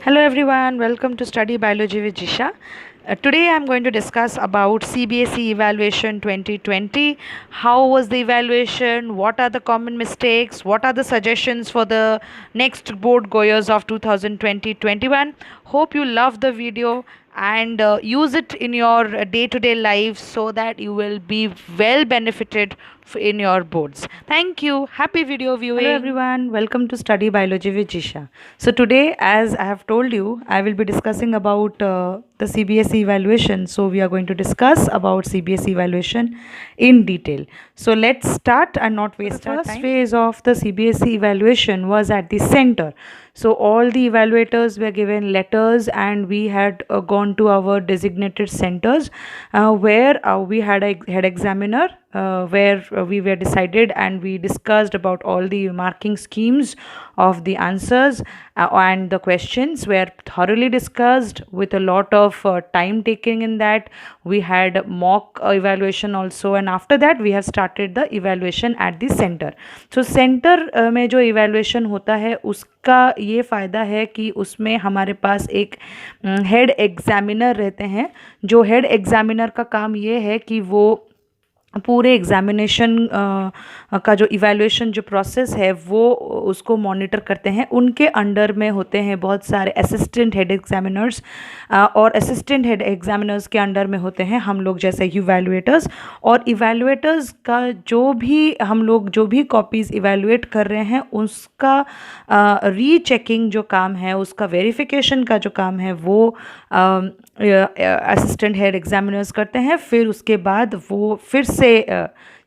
Hello everyone, welcome to Study Biology with Jisha. Today I'm going to discuss about CBSE evaluation 2020. How was the evaluation? What are the common mistakes? What are the suggestions for the next board goers of 2020-21? Hope you love the video and use it in your day-to-day life so that you will be well benefited in your boards. Thank you. Happy video viewing. Hello everyone, welcome to Study Biology with Jisha. So today, as I have told you, I will be discussing about the CBSE evaluation. So we are going to discuss about CBSE evaluation in detail. So let's start and not waste our time. The first phase of the CBSE evaluation was at the center. So all the evaluators were given letters and we had gone to our designated centers where we had a head examiner where we were decided and we discussed about all the marking schemes of the answers and the questions were thoroughly discussed with a lot of time taking in that. We had mock evaluation also, and after that we have started the evaluation at the center. So center में जो evaluation होता है उसका ये फ़ायदा है कि उसमें हमारे पास एक हेड एग्जामिनर रहते हैं. जो हेड एग्जामिनर का काम ये है कि वो पूरे एग्जामिनेशन का जो इवैल्यूएशन जो प्रोसेस है वो उसको मॉनिटर करते हैं. उनके अंडर में होते हैं बहुत सारे असिस्टेंट हेड एग्जामिनर्स और असिस्टेंट हेड एग्जामिनर्स के अंडर में होते हैं हम लोग जैसे इवैल्यूएटर्स. और इवैल्यूएटर्स का जो भी हम लोग जो भी कॉपीज़ इवैल्यूएट कर रहे हैं उसका रीचेकिंग जो काम है, उसका वेरिफिकेशन का जो काम है वो असिस्टेंट हेड एग्जामिनर्स करते हैं. फिर उसके बाद वो फिर से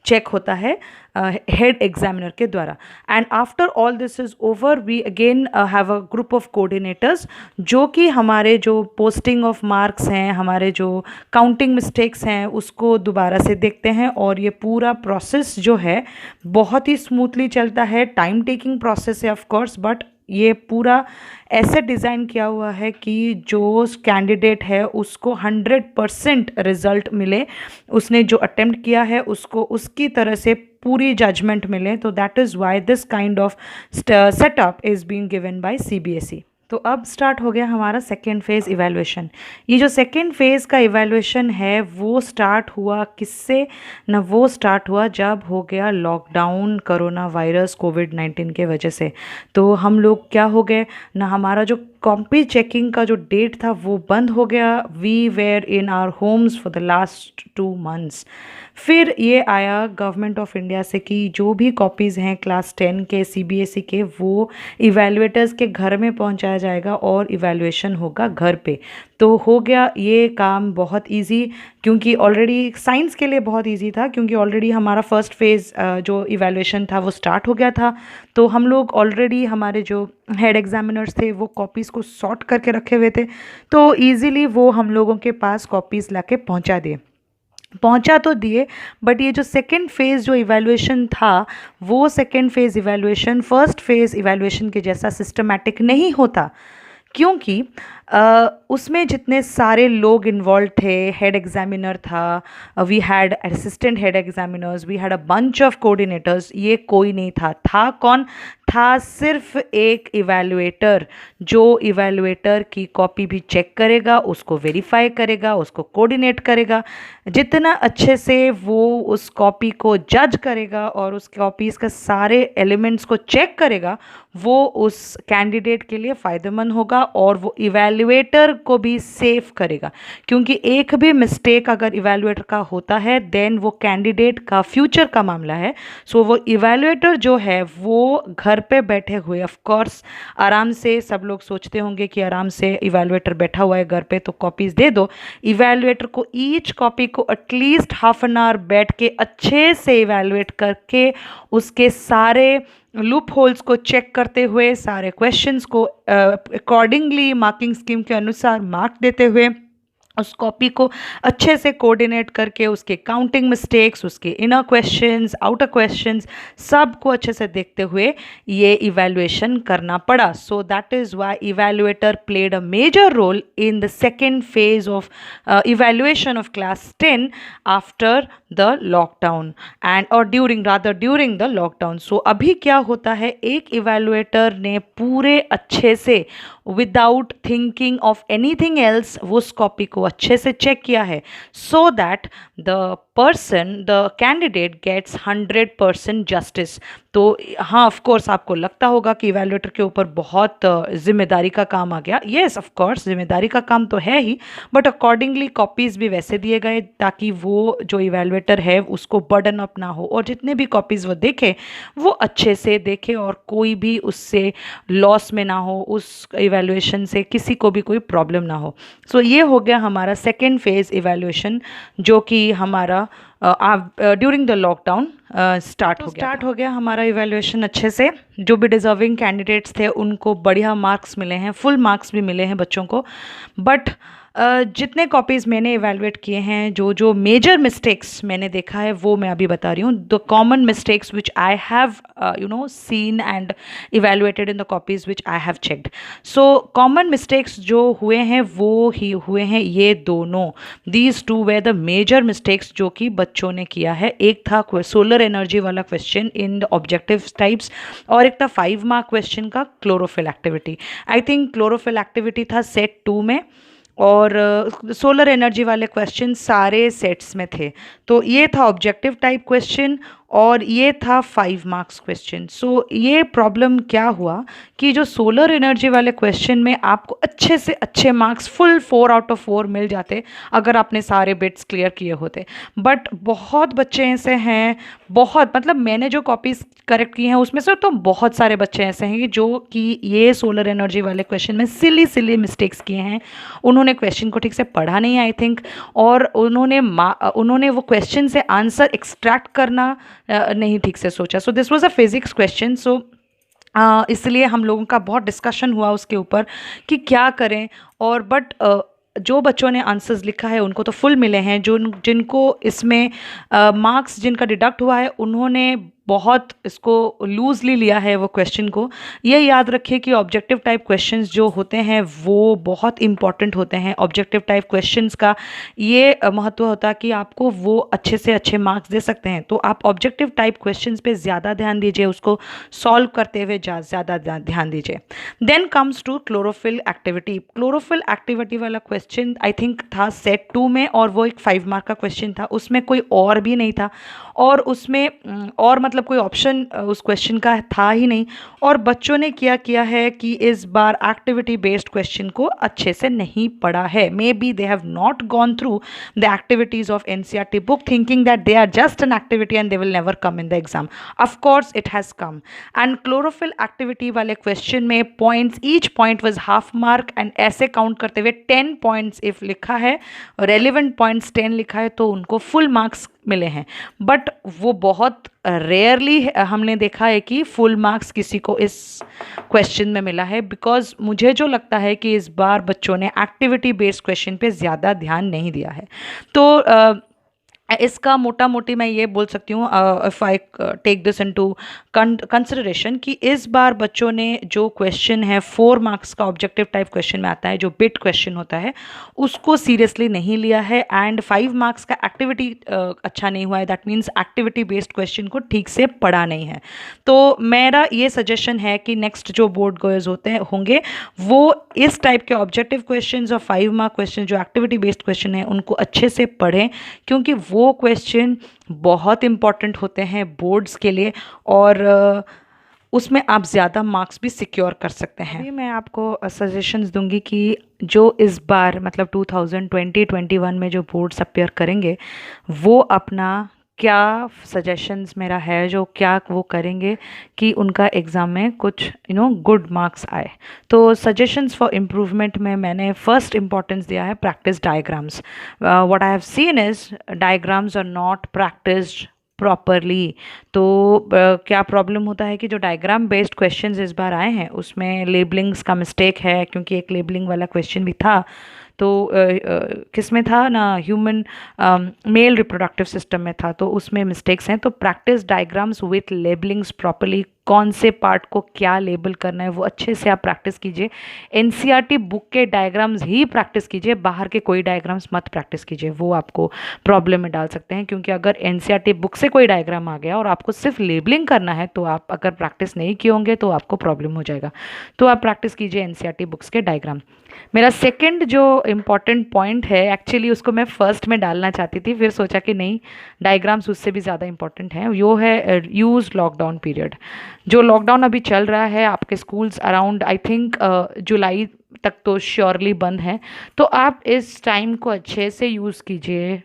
चेक होता है हेड एग्जामिनर के द्वारा. And after all this is over we again have a group of coordinators जो कि हमारे जो पोस्टिंग ऑफ मार्क्स हैं, हमारे जो काउंटिंग मिस्टेक्स हैं उसको दोबारा से देखते हैं. और ये पूरा प्रोसेस जो है बहुत ही स्मूथली चलता है. टाइम टेकिंग प्रोसेस है ऑफ कोर्स, बट ये पूरा ऐसे डिज़ाइन किया हुआ है कि जो कैंडिडेट है उसको 100% रिज़ल्ट मिले, उसने जो अटेम्प्ट किया है उसको उसकी तरह से पूरी जजमेंट मिले. तो that is why this kind of setup is being given by CBSE. तो अब स्टार्ट हो गया हमारा सेकेंड फेज़ इवैल्यूएशन. ये जो सेकेंड फेज़ का इवैल्यूएशन है वो स्टार्ट हुआ किससे ना, वो स्टार्ट हुआ जब हो गया लॉकडाउन कोरोना वायरस कोविड-19 के वजह से. तो हम लोग क्या हो गए ना, हमारा जो कॉपी चेकिंग का जो डेट था वो बंद हो गया. We were in our homes for the last 2 months. फिर ये आया गवर्नमेंट ऑफ इंडिया से कि जो भी कॉपीज़ हैं क्लास 10 के CBSE के वो इवैल्यूएटर्स के घर में पहुंचाया जाएगा और इवैल्यूएशन होगा घर पे. तो हो गया ये काम बहुत इजी, क्योंकि ऑलरेडी साइंस के लिए बहुत इजी था क्योंकि ऑलरेडी हमारा फर्स्ट फेज़ जो इवैल्यूएशन था वो स्टार्ट हो गया था. तो हम लोग ऑलरेडी हमारे जो हेड एग्जामिनर्स थे वो कॉपीज़ को सॉर्ट करके रखे हुए थे. तो ईज़िली वो हम लोगों के पास कॉपीज़ लाके पहुंचा तो दिए. बट ये जो सेकेंड फेज़ जो इवैल्यूएशन था वो second phase evaluation first phase evaluation के जैसा सिस्टमैटिक नहीं होता, क्योंकि उसमें जितने सारे लोग इन्वॉल्व थे, हेड एग्जामिनर था, we had assistant head examiners, we had a bunch of coordinators. ये कोई नहीं था कौन था? सिर्फ एक इवैल्यूएटर जो इवैल्यूएटर की कॉपी भी चेक करेगा, उसको वेरीफाई करेगा, उसको कोऑर्डिनेट करेगा. जितना अच्छे से वो उस कॉपी को जज करेगा और उस कॉपीज़ का सारे एलिमेंट्स को चेक करेगा वो उस कैंडिडेट के लिए फ़ायदेमंद होगा और वो इवैल्यूएटर को भी सेफ करेगा. क्योंकि एक भी मिस्टेक अगर इवैल्यूएटर का होता है देन वो कैंडिडेट का फ्यूचर का मामला है. सो वो इवैल्यूएटर जो है वो घर पे बैठे हुए, ऑफ कोर्स आराम से, सब लोग सोचते होंगे कि आराम से इवैल्यूएटर बैठा हुआ है घर पे तो कॉपीज़ दे दो. इवैल्यूएटर को ईच कॉपी को एटलीस्ट हाफ एन आवर बैठ के अच्छे से इवैल्यूएट करके उसके सारे लूप होल्स को चेक करते हुए, सारे क्वेश्चंस को अकॉर्डिंगली मार्किंग स्कीम के अनुसार मार्क देते हुए उस कॉपी को अच्छे से कोऑर्डिनेट करके उसके काउंटिंग मिस्टेक्स, उसके इनर क्वेश्चंस, आउटर क्वेश्चंस सब को अच्छे से देखते हुए ये इवैल्यूएशन करना पड़ा. So that is why evaluator played a major role in the second phase of evaluation of class 10 after the lockdown and और ड्यूरिंग द लॉकडाउन. सो अभी क्या होता है, एक इवैल्यूएटर ने पूरे अच्छे से without thinking of anything else वो उस कॉपी को अच्छे से चेक किया है, so that the person the candidate gets 100% justice. तो हाँ, ऑफ कोर्स आपको लगता होगा कि इवैल्यूएटर के ऊपर बहुत जिम्मेदारी का काम आ गया। येस, ऑफ कोर्स जिम्मेदारी का काम तो है ही, बट अकॉर्डिंगली कॉपीज़ भी वैसे दिए गए ताकि वो जो इवैल्यूएटर है उसको बर्डन अप ना हो, और जितने भी कॉपीज़ वो देखे वो अच्छे से देखे और कोई भी उससे लॉस में ना हो, उस इवैल्यूएशन से किसी को भी कोई प्रॉब्लम ना हो। सो ये हो गया हमारा सेकेंड फेज़ इवैल्यूएशन, जो कि हमारा ड्यूरिंग द लॉकडाउन स्टार्ट हो गया हमारा इवैल्यूएशन अच्छे से। जो भी डिज़र्विंग कैंडिडेट्स थे उनको बढ़िया मार्क्स मिले हैं, फुल मार्क्स भी मिले हैं बच्चों को। बट जितने कॉपीज़ मैंने इवैल्यूएट किए हैं, जो जो मेजर मिस्टेक्स मैंने देखा है वो मैं अभी बता रही हूँ। The common mistakes which I have seen and evaluated in the copies which I have checked. So common mistakes जो हुए हैं वो ही हुए हैं ये दोनों। These two were the major mistakes जो कि बच्चों ने किया है। एक था सोलर एनर्जी वाला question in the objective types, और एक था 5 मार्क क्वेश्चन का chlorophyll activity. I think chlorophyll activity था सेट 2 में, और सोलर एनर्जी वाले क्वेश्चन सारे सेट्स में थे। तो ये था ऑब्जेक्टिव टाइप क्वेश्चन और ये था 5 मार्क्स क्वेश्चन। सो ये प्रॉब्लम क्या हुआ कि जो सोलर एनर्जी वाले क्वेश्चन में आपको अच्छे से अच्छे मार्क्स फुल 4 आउट ऑफ 4 मिल जाते अगर आपने सारे बिट्स क्लियर किए होते। बट बहुत बच्चे ऐसे हैं, बहुत मतलब मैंने जो कॉपीज़ करेक्ट की हैं उसमें से तो बहुत सारे बच्चे ऐसे हैं कि जो कि ये सोलर एनर्जी वाले क्वेश्चन में सिली मिस्टेक्स किए हैं। उन्होंने क्वेश्चन को ठीक से पढ़ा नहीं आई थिंक, और उन्होंने वो क्वेश्चन से आंसर एक्सट्रैक्ट करना नहीं ठीक से सोचा। So this was a physics question. So इसलिए हम लोगों का बहुत डिस्कशन हुआ उसके ऊपर कि क्या करें। और बट जो बच्चों ने आंसर्स लिखा है उनको तो फुल मिले हैं। जो जिनको इसमें मार्क्स जिनका डिडक्ट हुआ है उन्होंने बहुत इसको लूजली लिया है वो क्वेश्चन को। ये याद रखिए कि ऑब्जेक्टिव टाइप क्वेश्चंस जो होते हैं वो बहुत इंपॉर्टेंट होते हैं। ऑब्जेक्टिव टाइप क्वेश्चंस का ये महत्व होता है कि आपको वो अच्छे से अच्छे मार्क्स दे सकते हैं। तो आप ऑब्जेक्टिव टाइप क्वेश्चंस पे ज़्यादा ध्यान दीजिए, उसको सॉल्व करते हुए ज़्यादा ध्यान दीजिए। Then comes to chlorophyll activity. Chlorophyll activity वाला क्वेश्चन आई थिंक था सेट 2 में, और वो एक 5 मार्क का क्वेश्चन था। उसमें कोई और भी नहीं था, और उसमें और मतलब कोई ऑप्शन उस क्वेश्चन का था ही नहीं। और बच्चों ने किया है कि इस बार एक्टिविटी बेस्ड क्वेश्चन को अच्छे से नहीं पढ़ा है। Maybe they have not gone through the activities of NCERT book thinking that they are just an activity and they will never come in the exam. Of course it has come. And chlorophyll activity वाले question में points, each point was half mark, and ऐसे count करते हुए 10 points if लिखा है, relevant points 10 लिखा है तो उनको फुल मार्क्स मिले हैं। बट वो बहुत रेयरली हमने देखा है कि फुल मार्क्स किसी को इस क्वेश्चन में मिला है, बिकॉज मुझे जो लगता है कि इस बार बच्चों ने एक्टिविटी बेस्ड क्वेश्चन पे ज़्यादा ध्यान नहीं दिया है। तो इसका मोटा मोटी मैं ये बोल सकती हूँ, if I take this into consideration, कि इस बार बच्चों ने जो क्वेश्चन है 4 मार्क्स का ऑब्जेक्टिव टाइप क्वेश्चन में आता है, जो बिट क्वेश्चन होता है, उसको सीरियसली नहीं लिया है। एंड 5 मार्क्स का एक्टिविटी अच्छा नहीं हुआ है, that means activity based question को ठीक से पढ़ा नहीं है। तो मेरा ये सजेशन है कि नेक्स्ट जो बोर्ड गोयर्स होंगे वो इस टाइप के ऑब्जेक्टिव क्वेश्चन और 5 मार्क क्वेश्चन जो एक्टिविटी बेस्ड क्वेश्चन है उनको अच्छे से पढ़ें, क्योंकि वो क्वेश्चन बहुत इंपॉर्टेंट होते हैं बोर्ड्स के लिए, और उसमें आप ज़्यादा मार्क्स भी सिक्योर कर सकते हैं। अभी मैं आपको सजेशंस दूंगी कि जो इस बार मतलब 2020-21 में जो बोर्ड्स अपीयर करेंगे वो अपना क्या सजेशंस मेरा है, जो क्या वो करेंगे कि उनका एग्ज़ाम में कुछ गुड मार्क्स आए। तो सजेशंस फॉर इम्प्रूवमेंट में मैंने फर्स्ट इम्पॉर्टेंस दिया है practice diagrams. What I have seen is diagrams are not practised properly. तो क्या प्रॉब्लम होता है कि जो डायग्राम बेस्ड क्वेश्चंस इस बार आए हैं उसमें लेबलिंग्स का मिस्टेक है, क्योंकि एक लेबलिंग वाला क्वेश्चन भी था। तो किस में था ना, ह्यूमन मेल रिप्रोडक्टिव सिस्टम में था, तो उसमें मिस्टेक्स हैं। तो practice diagrams with labellings properly, कौन से पार्ट को क्या लेबल करना है वो अच्छे से आप प्रैक्टिस कीजिए। एनसीईआरटी बुक के डायग्राम्स ही प्रैक्टिस कीजिए, बाहर के कोई डायग्राम्स मत प्रैक्टिस कीजिए, वो आपको प्रॉब्लम में डाल सकते हैं। क्योंकि अगर एनसीईआरटी बुक से कोई डायग्राम आ गया और आपको सिर्फ लेबलिंग करना है तो आप अगर प्रैक्टिस नहीं किए होंगे तो आपको प्रॉब्लम हो जाएगा। तो आप प्रैक्टिस कीजिए एनसीईआरटी बुक्स के डायग्राम। मेरा सेकंड जो इम्पॉर्टेंट पॉइंट है, एक्चुअली उसको मैं फर्स्ट में डालना चाहती थी, फिर सोचा कि नहीं, डायग्राम्स उससे भी ज़्यादा इंपॉर्टेंट है, वो है यूज़ लॉकडाउन पीरियड। जो लॉकडाउन अभी चल रहा है, आपके स्कूल्स अराउंड आई थिंक जुलाई तक तो श्योरली बंद है, तो आप इस टाइम को अच्छे से यूज़ कीजिए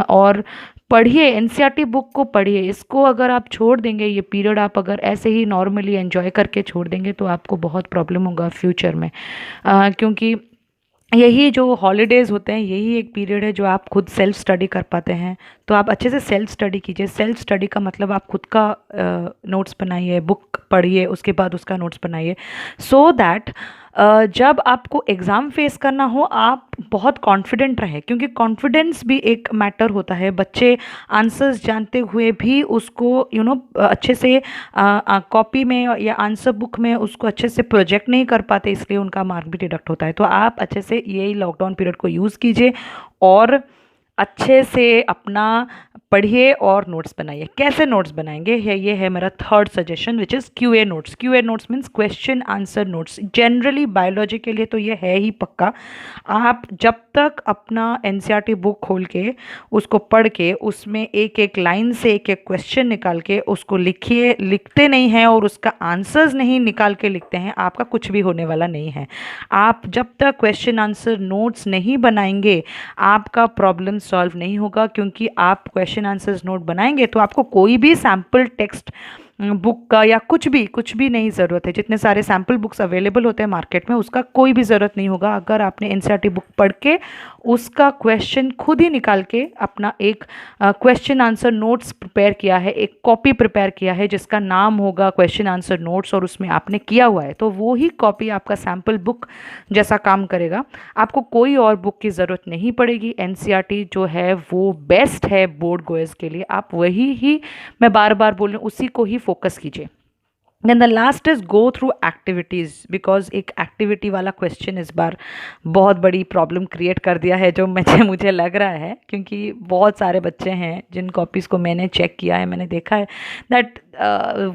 और पढ़िए, एनसीईआरटी बुक को पढ़िए। इसको अगर आप छोड़ देंगे, ये पीरियड आप अगर ऐसे ही नॉर्मली एंजॉय करके छोड़ देंगे तो आपको बहुत प्रॉब्लम होगा फ्यूचर में, क्योंकि यही जो हॉलीडेज़ होते हैं यही एक पीरियड है जो आप खुद सेल्फ स्टडी कर पाते हैं। तो आप अच्छे से सेल्फ स्टडी कीजिए। सेल्फ स्टडी का मतलब आप खुद का नोट्स बनाइए, बुक पढ़िए, उसके बाद उसका नोट्स बनाइए, सो दैट जब आपको एग्ज़ाम फेस करना हो आप बहुत कॉन्फिडेंट रहें। क्योंकि कॉन्फिडेंस भी एक मैटर होता है। बच्चे आंसर्स जानते हुए भी उसको अच्छे से कॉपी में या आंसर बुक में उसको अच्छे से प्रोजेक्ट नहीं कर पाते, इसलिए उनका मार्क भी डिडक्ट होता है। तो आप अच्छे से यही लॉकडाउन पीरियड को यूज़ कीजिए और अच्छे से अपना पढ़िए और नोट्स बनाइए। कैसे नोट्स बनाएंगे है, ये है मेरा third suggestion, which is QA notes. QA notes means question answer notes. Generally biology के लिए तो ये है ही पक्का। आप जब तक अपना एनसीईआरटी बुक खोल के उसको पढ़ के उसमें एक एक लाइन से एक एक क्वेश्चन निकाल के उसको लिखिए, लिखते नहीं हैं और उसका आंसर्स नहीं निकाल के लिखते हैं, आपका कुछ भी होने वाला नहीं है। आप जब तक क्वेश्चन आंसर नोट्स नहीं बनाएंगे आपका प्रॉब्लम सॉल्व नहीं होगा। क्योंकि आप क्वेश्चन आंसर्स नोट बनाएंगे तो आपको कोई भी सैम्पल टेक्स्ट बुक का या कुछ भी नहीं ज़रूरत है। जितने सारे सैम्पल बुक्स अवेलेबल होते हैं मार्केट में उसका कोई भी ज़रूरत नहीं होगा। अगर आपने एनसीईआरटी बुक पढ़ के उसका क्वेश्चन खुद ही निकाल के अपना एक क्वेश्चन आंसर नोट्स प्रिपेयर किया है, एक कॉपी प्रिपेयर किया है जिसका नाम होगा क्वेश्चन आंसर नोट्स, और उसमें आपने किया हुआ है, तो वो ही कॉपी आपका सैम्पल बुक जैसा काम करेगा। आपको कोई और बुक की ज़रूरत नहीं पड़ेगी। एनसीईआरटी जो है वो बेस्ट है बोर्ड गोयर्स के लिए। आप वही ही, मैं बार बार बोल रही हूँ, उसी को ही फोकस कीजिए। Then the last is go through activities, because एक एक्टिविटी वाला क्वेश्चन इस बार बहुत बड़ी प्रॉब्लम क्रिएट कर दिया है जो मुझे लग रहा है। क्योंकि बहुत सारे बच्चे हैं जिन कॉपीज़ को मैंने चेक किया है, मैंने देखा है दैट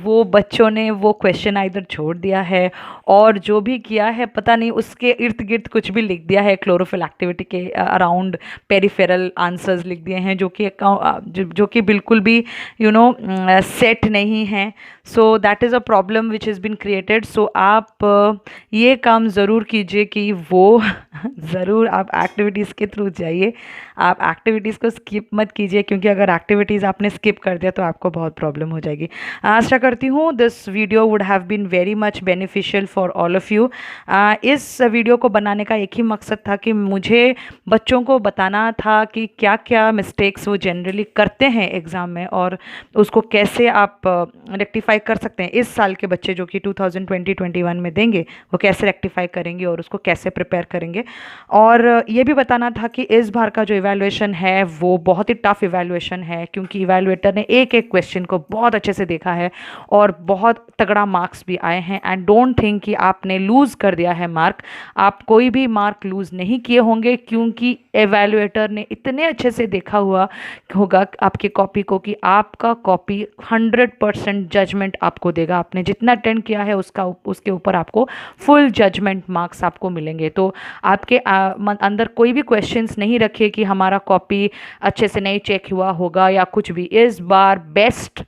वो बच्चों ने वो क्वेश्चन इधर छोड़ दिया है और जो भी किया है पता नहीं उसके इर्द गिर्द कुछ भी लिख दिया है, क्लोरोफिल एक्टिविटी के अराउंड पेरिफेरल आंसर्स लिख दिए हैं जो कि बिल्कुल भी सेट नहीं है। So that is a problem which is been created. So आप ये काम ज़रूर कीजिए कि वो ज़रूर आप एक्टिविटीज़ के थ्रू जाइए। आप एक्टिविटीज़ को स्किप मत कीजिए, क्योंकि अगर एक्टिविटीज़ आपने स्किप कर दिया तो आपको बहुत प्रॉब्लम हो जाएगी। आशा करती हूँ this video would have been very much beneficial for all of you. इस वीडियो को बनाने का एक ही मकसद था कि मुझे बच्चों को बताना था कि क्या क्या मिस्टेक्स वो जनरली करते हैं एग्ज़ाम में और उसको कैसे आप रेक्टिफाई कर सकते हैं। इस साल के बच्चे जो कि 2020-21 में देंगे वो कैसे रेक्टिफाई करेंगे और उसको कैसे प्रिपेयर करेंगे। और ये भी बताना था कि इस बार का जो इवैल्यूएशन है वो बहुत ही टफ इवैल्यूएशन है, क्योंकि इवैल्यूएटर ने एक एक क्वेश्चन को बहुत अच्छे से देखा है और बहुत तगड़ा मार्क्स भी आए हैं। एंड डोंट थिंक कि आपने लूज़ कर दिया है मार्क। आप कोई भी मार्क लूज़ नहीं किए होंगे, क्योंकि एवैल्यूएटर ने इतने अच्छे से देखा हुआ होगा आपकी कॉपी को कि आपका कॉपी 100% जजमेंट आपको देगा। आपने जितना अटेंड किया है उसके ऊपर आपको फुल जजमेंट मार्क्स आपको मिलेंगे। तो आपके अंदर कोई भी क्वेश्चंस नहीं रखिए कि हमारा कॉपी अच्छे से नहीं चेक हुआ होगा या कुछ भी। इस बार बेस्ट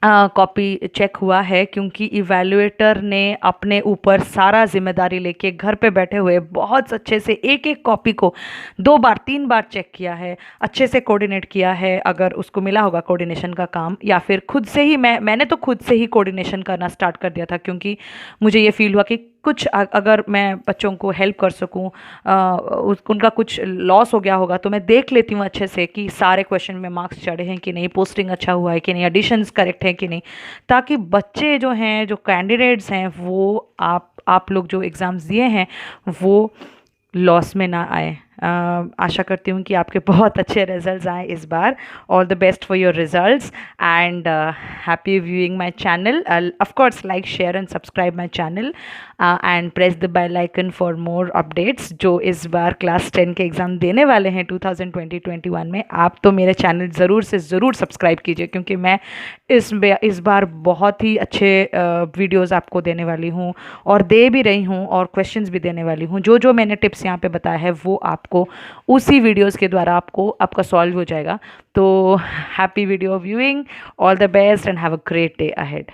कॉपी चेक हुआ है, क्योंकि इवैल्यूएटर ने अपने ऊपर सारा जिम्मेदारी लेके घर पे बैठे हुए बहुत अच्छे से एक एक कॉपी को 2 बार 3 बार चेक किया है, अच्छे से कोऑर्डिनेट किया है। अगर उसको मिला होगा कोऑर्डिनेशन का काम, या फिर खुद से ही मैंने तो खुद से ही कोऑर्डिनेशन करना स्टार्ट कर दिया था, क्योंकि मुझे ये फील हुआ कि कुछ अगर मैं बच्चों को हेल्प कर सकूं, उनका कुछ लॉस हो गया होगा तो मैं देख लेती हूँ अच्छे से कि सारे क्वेश्चन में मार्क्स चढ़े हैं कि नहीं, पोस्टिंग अच्छा हुआ है कि नहीं, एडिशंस करेक्ट है कि नहीं, ताकि बच्चे जो हैं, जो कैंडिडेट्स हैं, वो आप लोग जो एग्ज़ाम्स दिए हैं वो लॉस में ना आए। आशा करती हूँ कि आपके बहुत अच्छे रिजल्ट्स आए इस बार. All the best for your results and happy viewing my channel. Of course like share and subscribe my channel and press the bell icon for more updates. जो इस बार क्लास 10 के एग्ज़ाम देने वाले हैं 2020-21 में, आप तो मेरे चैनल ज़रूर से ज़रूर सब्सक्राइब कीजिए, क्योंकि मैं इस बार बहुत ही अच्छे वीडियोस आपको देने वाली हूँ और दे भी रही हूँ और क्वेश्चंस भी देने वाली हूँ. जो जो मैंने टिप्स यहाँ पे बताया है वो आपको उसी वीडियोस के द्वारा आपका सॉल्व हो जाएगा. तो happy video viewing, all the best and have a great day ahead.